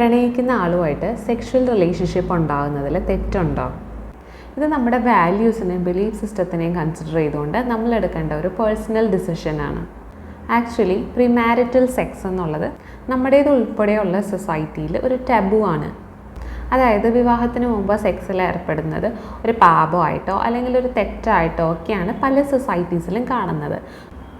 പ്രണയിക്കുന്ന ആളുമായിട്ട് sexual relationship ഉണ്ടാകുന്നതിൽ തെറ്റുണ്ടോ? ഇത് നമ്മുടെ വാല്യൂസിനെയും belief സിസ്റ്റത്തിനെയും consider ചെയ്തുകൊണ്ട് നമ്മൾ എടുക്കേണ്ട ഒരു പേഴ്സണൽ ഡിസിഷനാണ്. ആക്ച്വലി പ്രീമാരിറ്റൽ സെക്സ് എന്നുള്ളത് നമ്മുടേത് ഉൾപ്പെടെയുള്ള സൊസൈറ്റിയിൽ ഒരു ടാബു ആണ്. അതായത് വിവാഹത്തിന് മുമ്പ് സെക്സിൽ ഏർപ്പെടുന്നത് ഒരു പാപമായിട്ടോ അല്ലെങ്കിൽ ഒരു തെറ്റായിട്ടോ ഒക്കെയാണ് പല സൊസൈറ്റീസിലും കാണുന്നത്.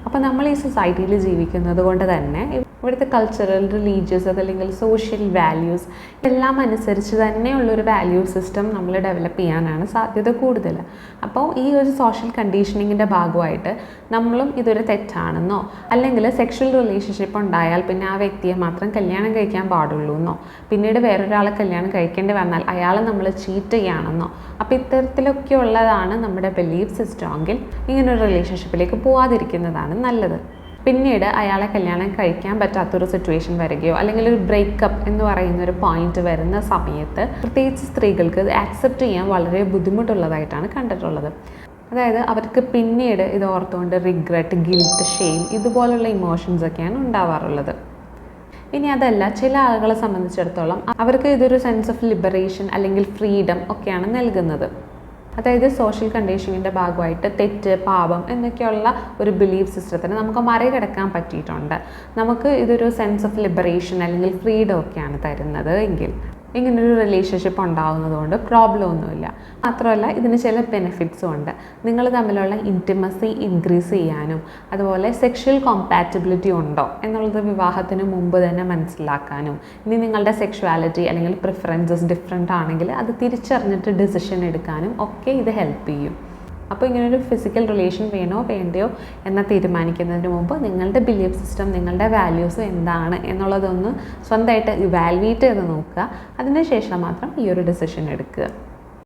അപ്പോൾ നമ്മൾ ഈ സൊസൈറ്റിയിൽ ജീവിക്കുന്നത് കൊണ്ട് തന്നെ ഇവിടുത്തെ കൾച്ചറൽ, റിലീജിയസ് അതല്ലെങ്കിൽ സോഷ്യൽ വാല്യൂസ് ഇതെല്ലാം അനുസരിച്ച് തന്നെയുള്ളൊരു വാല്യൂ സിസ്റ്റം നമ്മൾ ഡെവലപ്പ് ചെയ്യാനാണ് സാധ്യത കൂടുതൽ. അപ്പോൾ ഈ ഒരു സോഷ്യൽ കണ്ടീഷനിങ്ങിൻ്റെ ഭാഗമായിട്ട് നമ്മളും ഇതൊരു തെറ്റാണെന്നോ അല്ലെങ്കിൽ സെക്ഷൽ റിലേഷൻഷിപ്പ് ഉണ്ടായാൽ പിന്നെ ആ വ്യക്തിയെ മാത്രം കല്യാണം കഴിക്കാൻ പാടുള്ളൂ എന്നോ, പിന്നീട് വേറൊരാളെ കല്യാണം കഴിക്കേണ്ടി വന്നാൽ അയാളെ നമ്മൾ ചീറ്റ് ചെയ്യുകയാണെന്നോ, അപ്പോൾ ഇത്തരത്തിലൊക്കെ ഉള്ളതാണ് നമ്മുടെ ബിലീഫ് സിസ്റ്റം എങ്കിൽ ഇങ്ങനൊരു റിലേഷൻഷിപ്പിലേക്ക് പോവാതിരിക്കുന്നതാണ് നല്ലത്. പിന്നീട് അയാളെ കല്യാണം കഴിക്കാൻ പറ്റാത്തൊരു സിറ്റുവേഷൻ വരികയോ അല്ലെങ്കിൽ ഒരു ബ്രേക്കപ്പ് എന്ന് പറയുന്ന ഒരു പോയിന്റ് വരുന്ന സമയത്ത് പ്രത്യേകിച്ച് സ്ത്രീകൾക്ക് ഇത് ആക്സെപ്റ്റ് ചെയ്യാൻ വളരെ ബുദ്ധിമുട്ടുള്ളതായിട്ടാണ് കണ്ടിട്ടുള്ളത്. അതായത് അവർക്ക് പിന്നീട് ഇത് ഓർത്തുകൊണ്ട് റിഗ്രറ്റ്, ഗിൽട്ട്, ഷെയിം ഇതുപോലുള്ള ഇമോഷൻസ് ഒക്കെയാണ് ഉണ്ടാവാറുള്ളത്. ഇനി അതല്ല, ചില ആളുകളെ സംബന്ധിച്ചിടത്തോളം അവർക്ക് ഇതൊരു സെൻസ് ഓഫ് ലിബറേഷൻ അല്ലെങ്കിൽ ഫ്രീഡം ഒക്കെയാണ് നൽകുന്നത്. അതായത് സോഷ്യൽ കണ്ടീഷനിങ്ങിൻ്റെ ഭാഗമായിട്ട് തെറ്റ്, പാപം എന്നൊക്കെയുള്ള ഒരു ബിലീഫ് സിസ്റ്റത്തിന് നമുക്ക് മറികടക്കാൻ പറ്റിയിട്ടുണ്ട്. നമുക്ക് ഇതൊരു സെൻസ് ഓഫ് ലിബറേഷൻ അല്ലെങ്കിൽ ഫ്രീഡം ഒക്കെയാണ് തരുന്നത് എങ്കിൽ ഇങ്ങനൊരു റിലേഷൻഷിപ്പ് ഉണ്ടാകുന്നതുകൊണ്ട് പ്രോബ്ലം ഒന്നുമില്ല. മാത്രമല്ല ഇതിന് ചില ബെനിഫിറ്റ്സും ഉണ്ട്. നിങ്ങൾ തമ്മിലുള്ള ഇൻറ്റിമസി ഇൻക്രീസ് ചെയ്യാനും അതുപോലെ സെക്ഷൽ കോമ്പാറ്റബിലിറ്റി ഉണ്ടോ എന്നുള്ളത് വിവാഹത്തിന് മുമ്പ് തന്നെ മനസ്സിലാക്കാനും, ഇനി നിങ്ങളുടെ സെക്ഷുവാലിറ്റി അല്ലെങ്കിൽ പ്രിഫറൻസസ് ഡിഫറെൻ്റ് ആണെങ്കിൽ അത് തിരിച്ചറിഞ്ഞിട്ട് ഡിസിഷൻ എടുക്കാനും ഒക്കെ ഇത് ഹെൽപ്പ് ചെയ്യും. അപ്പോൾ ഇങ്ങനൊരു ഫിസിക്കൽ റിലേഷൻ വേണോ വേണ്ടയോ എന്ന് തീരുമാനിക്കുന്നതിന് മുമ്പ് നിങ്ങളുടെ ബിലീഫ് സിസ്റ്റം, നിങ്ങളുടെ വാല്യൂസ് എന്താണ് എന്നുള്ളതൊന്ന് സ്വന്തമായിട്ട് ഇവാലുവേറ്റ് ചെയ്ത് നോക്കുക. അതിന് ശേഷം മാത്രം ഈ ഒരു ഡിസിഷൻ എടുക്കുക.